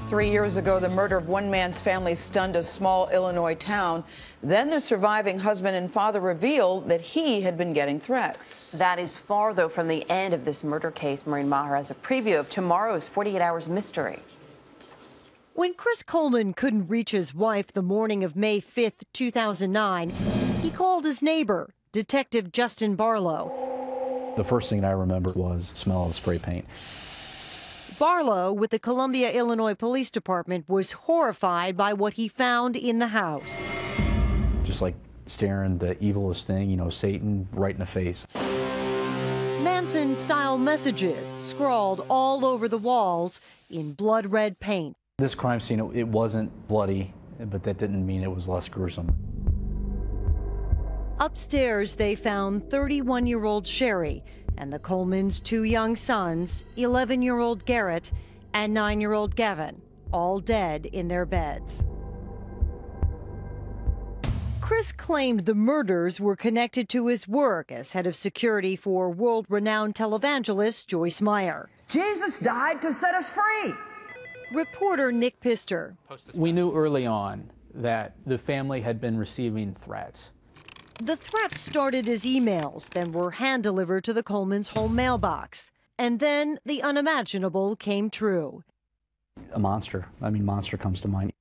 3 years ago, the murder of one man's family stunned a small Illinois town. Then the surviving husband and father revealed that he had been getting threats. That is far, though, from the end of this murder case. Maureen Maher has a preview of tomorrow's 48 Hours mystery. When Chris Coleman couldn't reach his wife the morning of May 5th, 2009, he called his neighbor, Detective Justin Barlow. The first thing I remember was the smell of spray paint. Barlow, with the Columbia, Illinois Police Department, was horrified by what he found in the house. Just like staring the evilest thing, you know, Satan, right in the face. Manson-style messages scrawled all over the walls in blood-red paint. This crime scene, it wasn't bloody, but that didn't mean it was less gruesome. Upstairs, they found 31-year-old Sherry and the Colemans' two young sons, 11-year-old Garrett and 9-year-old Gavin, all dead in their beds. Chris claimed the murders were connected to his work as head of security for world-renowned televangelist Joyce Meyer. Jesus died to set us free. Reporter Nick Pister. We knew early on that the family had been receiving threats. The threats started as emails, then were hand-delivered to the Colemans' home mailbox. And then the unimaginable came true. A monster. I mean, monster comes to mind.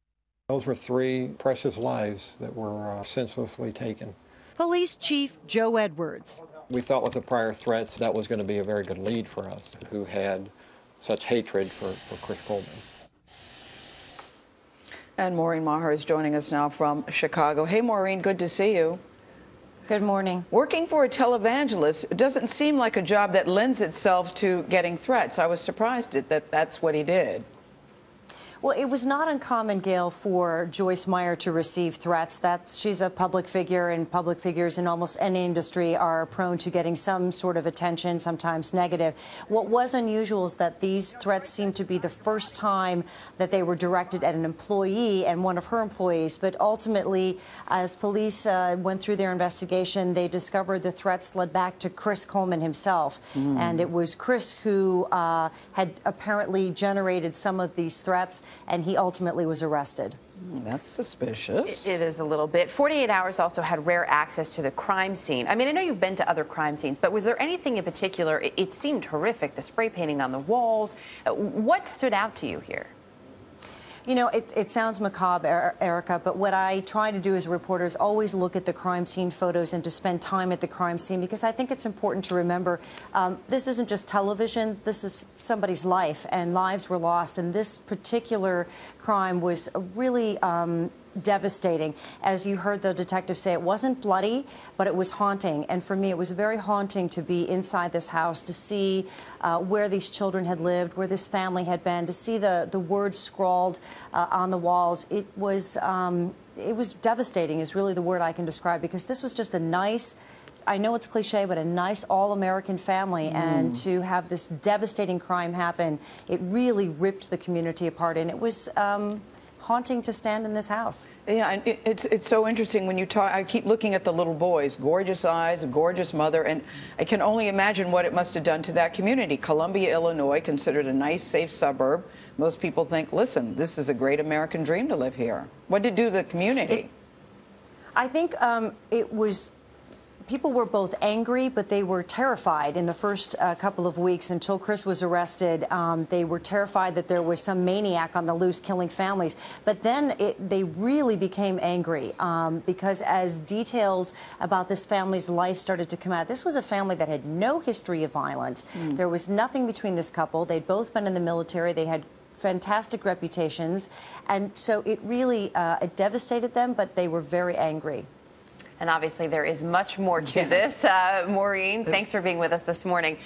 Those were 3 precious lives that were senselessly taken. Police Chief Joe Edwards. We thought with the prior threats that was going to be a very good lead for us, who had such hatred for Chris Coleman. And Maureen Maher is joining us now from Chicago. Hey, Maureen, good to see you. Good morning. Working for a televangelist doesn't seem like a job that lends itself to getting threats. I was surprised that that's what he did. Well, it was not uncommon, Gail, for Joyce Meyer to receive threats. She's a public figure, and public figures in almost any industry are prone to getting some sort of attention, sometimes negative. What was unusual is that these threats seemed to be the first time that they were directed at an employee and one of her employees. But ultimately, as police went through their investigation, they discovered the threats led back to Chris Coleman himself. And it was Chris who had apparently generated some of these threats, and he ultimately was arrested. That's suspicious. It is a little bit. 48 Hours also had rare access to the crime scene. I mean, I know you've been to other crime scenes, but was there anything in particular? It seemed horrific, the spray painting on the walls. What stood out to you here? You know, it sounds macabre, Erica, but what I try to do as a reporter is always look at the crime scene photos and to spend time at the crime scene, because I think it's important to remember this isn't just television. This is somebody's life, and lives were lost. And this particular crime was really devastating. As you heard the detective say, it wasn't bloody, but it was haunting. And for me, it was very haunting to be inside this house, to see where these children had lived, where this family had been, to see the words scrawled on the walls. It was devastating is really the word I can describe, because this was just a nice, I know it's cliche, but a nice all-American family. And to have this devastating crime happen, it really ripped the community apart. And it was haunting to stand in this house. Yeah, and it's so interesting when you talk. I keep looking at the little boys, gorgeous eyes, a gorgeous mother, and I can only imagine what it must have done to that community. Columbia, Illinois, considered a nice, safe suburb. Most people think, listen, this is a great American dream to live here. What did it do to the community? I think it was. People were both angry, but they were terrified in the first couple of weeks until Chris was arrested. They were terrified that there was some maniac on the loose killing families. But then they really became angry because as details about this family's life started to come out, this was a family that had no history of violence. There was nothing between this couple. They'd both been in the military. They had fantastic reputations. And so it really it devastated them, but they were very angry. And obviously there is much more to this. Maureen, thanks for being with us this morning.